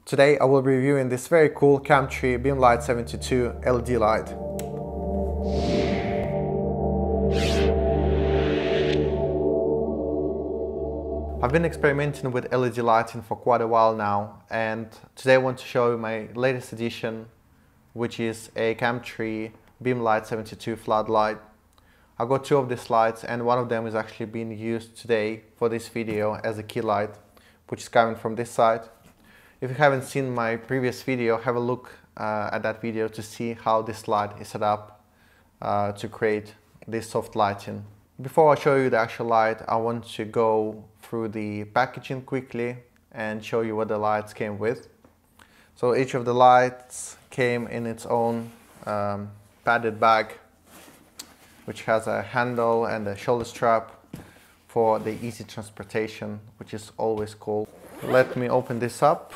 Today I will be reviewing this very cool Camtree Beamlite 72 LED light. I've been experimenting with LED lighting for quite a while now, and today I want to show you my latest addition, which is a Camtree Beamlite 72 floodlight. I've got two of these lights, and one of them is actually being used today for this video as a key light, which is coming from this side. If you haven't seen my previous video, have a look at that video to see how this light is set up to create this soft lighting. Before I show you the actual light, I want to go through the packaging quickly and show you what the lights came with. So each of the lights came in its own padded bag, which has a handle and a shoulder strap for the easy transportation, which is always cool. Let me open this up.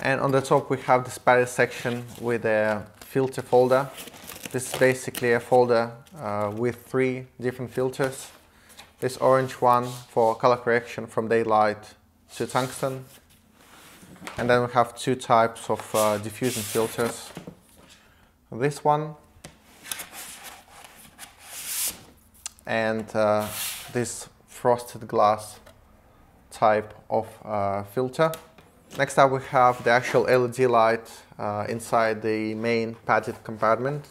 And on the top we have this padded section with a filter folder. This is basically a folder with 3 different filters. This orange one for color correction from daylight to tungsten. And then we have 2 types of diffusion filters. This one and this frosted glass type of filter. Next up we have the actual LED light inside the main padded compartment.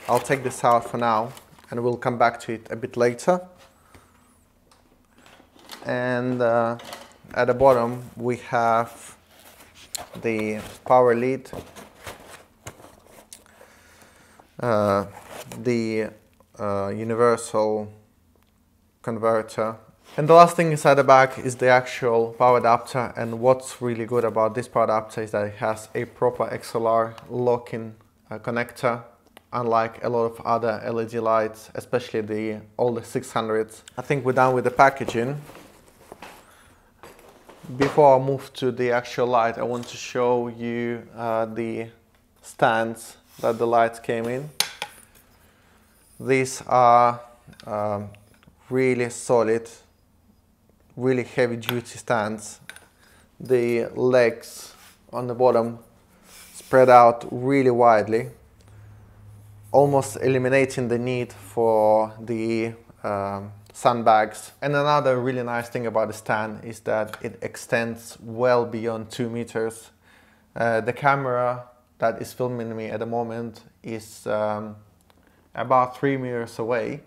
I'll take this out for now and we'll come back to it a bit later. And at the bottom we have the power lead, the universal converter, and the last thing inside the bag is the actual power adapter. And what's really good about this power adapter is that it has a proper XLR lock-in connector, unlike a lot of other LED lights, especially the older 600s. I think we're done with the packaging. Before I move to the actual light, I want to show you the stands that the lights came in. These are really solid, really heavy duty stands. The legs on the bottom spread out really widely, almost eliminating the need for the sandbags. And another really nice thing about the stand is that it extends well beyond 2 meters. The camera that is filming me at the moment is about 3 meters away,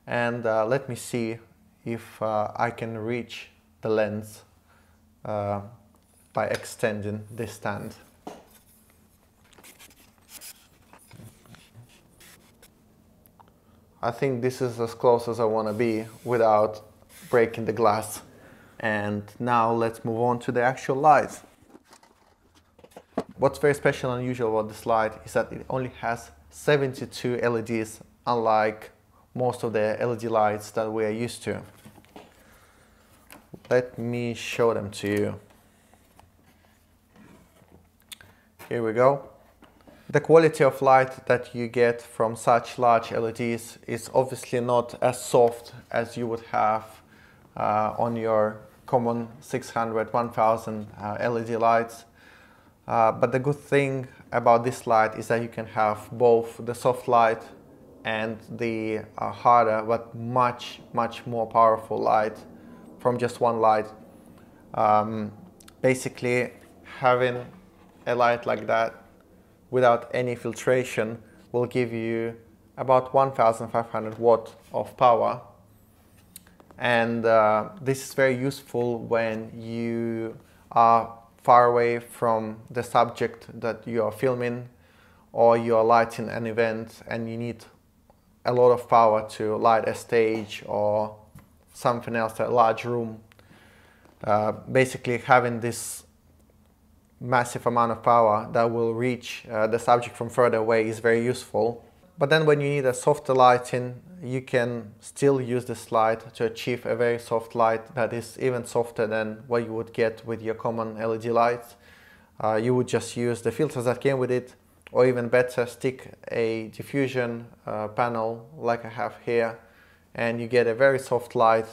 and let me see if I can reach the lens by extending this stand. I think this is as close as I want to be without breaking the glass. And now let's move on to the actual light. What's very special and unusual about this light is that it only has 72 LEDs, unlike most of the LED lights that we are used to. Let me show them to you. Here we go. The quality of light that you get from such large LEDs is obviously not as soft as you would have on your common 600, 1000 LED lights. But the good thing about this light is that you can have both the soft light and the harder but much more powerful light from just one light. Basically, having a light like that without any filtration will give you about 1500 watt of power. And this is very useful when you are far away from the subject that you are filming, or you are lighting an event and you need a lot of power to light a stage or something else, a large room. Basically having this massive amount of power that will reach the subject from further away is very useful. But then when you need a softer lighting, you can still use this light to achieve a very soft light that is even softer than what you would get with your common LED lights. You would just use the filters that came with it, or even better, stick a diffusion panel like I have here, and you get a very soft light,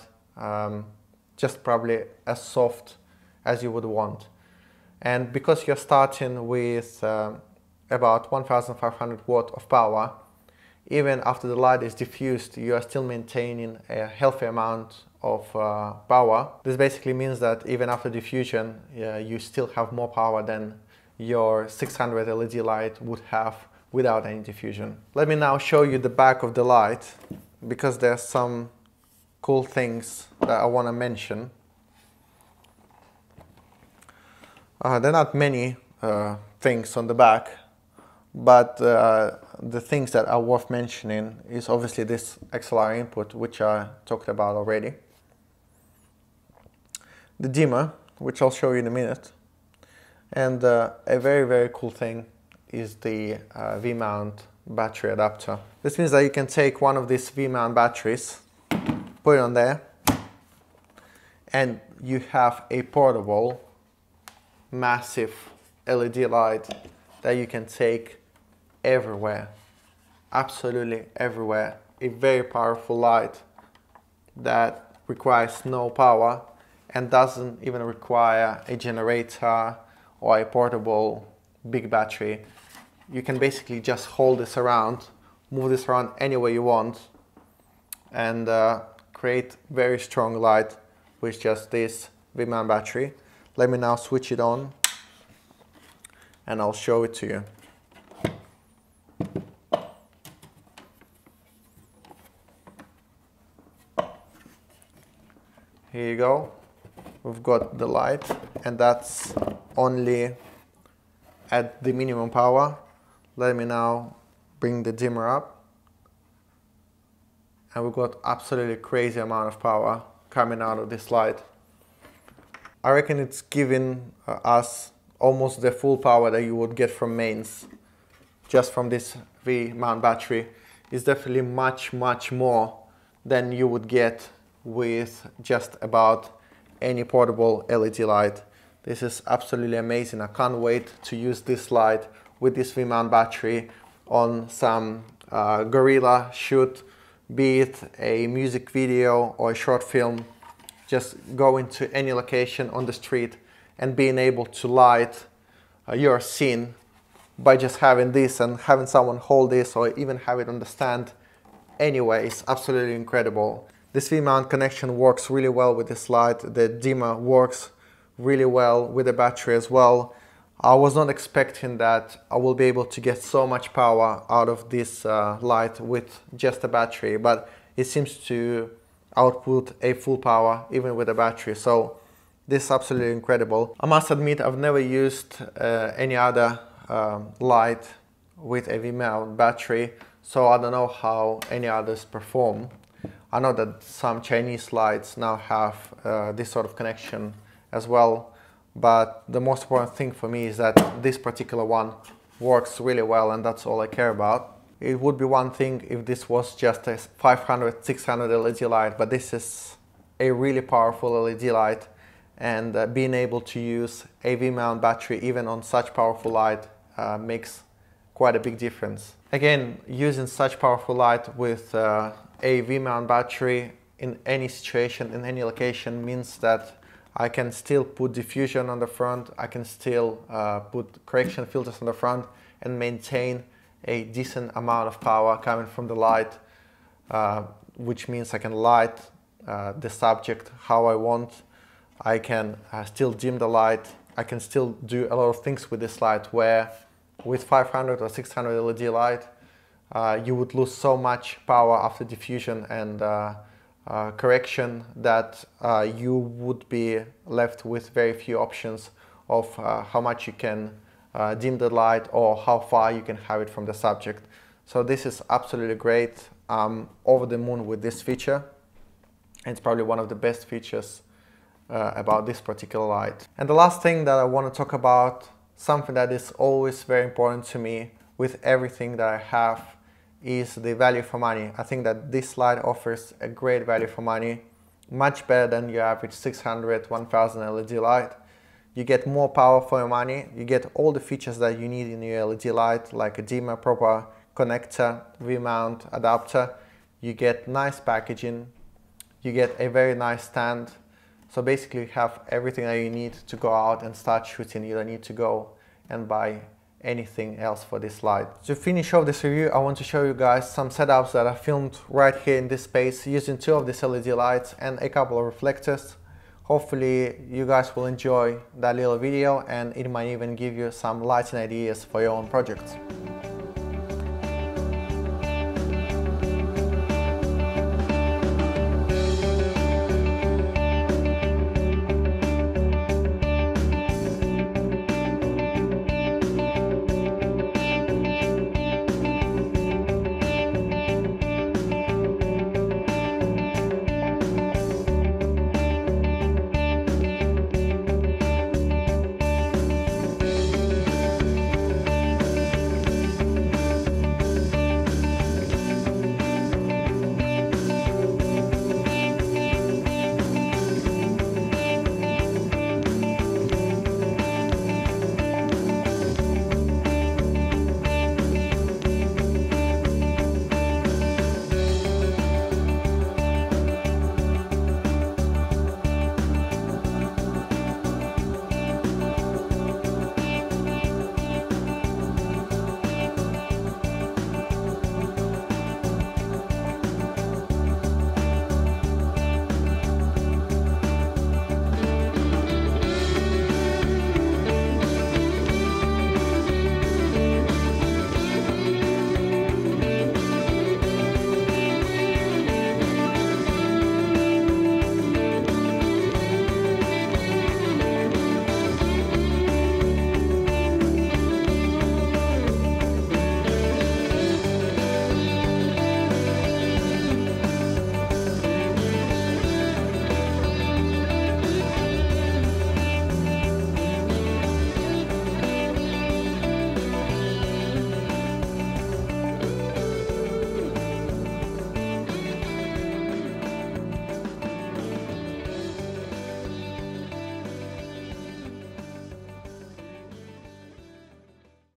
just probably as soft as you would want. And because you're starting with about 1500 watt of power, even after the light is diffused, you are still maintaining a healthy amount of power. This basically means that even after diffusion, you still have more power than your 600 LED light would have without any diffusion. Let me now show you the back of the light, because there's some cool things that I want to mention. There are not many things on the back, but the things that are worth mentioning is obviously this XLR input, which I talked about already. The dimmer, which I'll show you in a minute. And a very, very cool thing is the V-mount battery adapter. This means that you can take one of these V-mount batteries, put it on there, and you have a portable, massive LED light that you can take everywhere, absolutely everywhere. A very powerful light that requires no power and doesn't even require a generator or a portable big battery. You can basically just hold this around, move this around any way you want, and create very strong light with just this V-mount battery. Let me now switch it on and I'll show it to you. Here you go. We've got the light, and that's only at the minimum power. Let me now bring the dimmer up, and we've got absolutely crazy amount of power coming out of this light. I reckon it's giving us almost the full power that you would get from mains just from this V-mount battery. Is definitely much more than you would get with just about any portable LED light. This is absolutely amazing. I can't wait to use this light with this V-mount battery on some guerrilla shoot, be it a music video or a short film. Just go into any location on the street and being able to light your scene by just having this and having someone hold this or even have it on the stand. Anyways, absolutely incredible. This V-mount connection works really well with this light. The dimmer works really well with the battery as well. I was not expecting that I will be able to get so much power out of this light with just a battery, but it seems to output a full power even with a battery. So this is absolutely incredible. I must admit, I've never used any other light with a V-mount battery, so I don't know how any others perform. I know that some Chinese lights now have this sort of connection as well, but the most important thing for me is that this particular one works really well, and that's all I care about. It would be one thing if this was just a 500, 600 LED light, but this is a really powerful LED light, and being able to use a V-mount battery even on such powerful light makes quite a big difference. Again, using such powerful light with a V-mount battery in any situation, in any location, means that I can still put diffusion on the front, I can still put correction filters on the front and maintain a decent amount of power coming from the light, which means I can light the subject how I want. I can still dim the light. I can still do a lot of things with this light, where with 500 or 600 LED light, you would lose so much power after diffusion and correction that you would be left with very few options of how much you can dim the light or how far you can have it from the subject. So this is absolutely great. I'm over the moon with this feature. It's probably one of the best features about this particular light. And the last thing that I want to talk about, something that is always very important to me with everything that I have, is the value for money. I think that this light offers a great value for money, much better than your average 600, 1000 LED light. You get more power for your money, you get all the features that you need in your LED light, like a dimmer, proper connector, V-mount, adapter. You get nice packaging, you get a very nice stand. So basically you have everything that you need to go out and start shooting. You don't need to go and buy anything else for this light. To finish off this review, I want to show you guys some setups that I filmed right here in this space using 2 of these LED lights and a couple of reflectors. Hopefully you guys will enjoy that little video, and it might even give you some lighting ideas for your own projects.